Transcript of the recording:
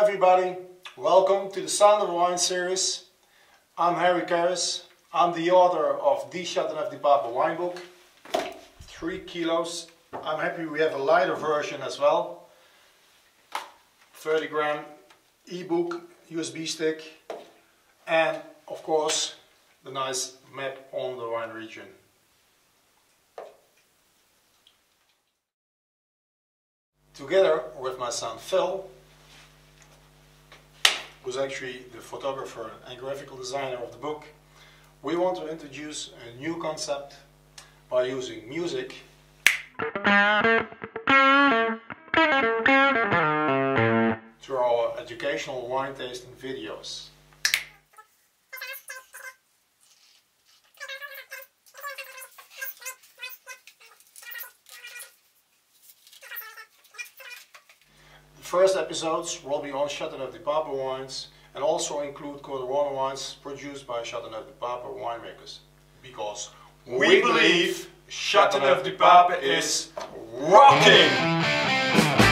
everybody, welcome to the Sound of Wine series. I'm Harry Karis. I'm the author of the Châteauneuf-du-Pape Wine Book, 3 kilos. I'm happy we have a lighter version as well, 30 gram ebook, USB stick, and of course the nice map on the wine region. Together with my son Phil, who's actually the photographer and graphical designer of the book, we want to introduce a new concept by using music to our educational wine tasting videos. The first episodes will be on Châteauneuf-du-Pape wines and also include Rhône wines produced by Châteauneuf-du-Pape winemakers. Because we believe Châteauneuf-du-Pape is rocking!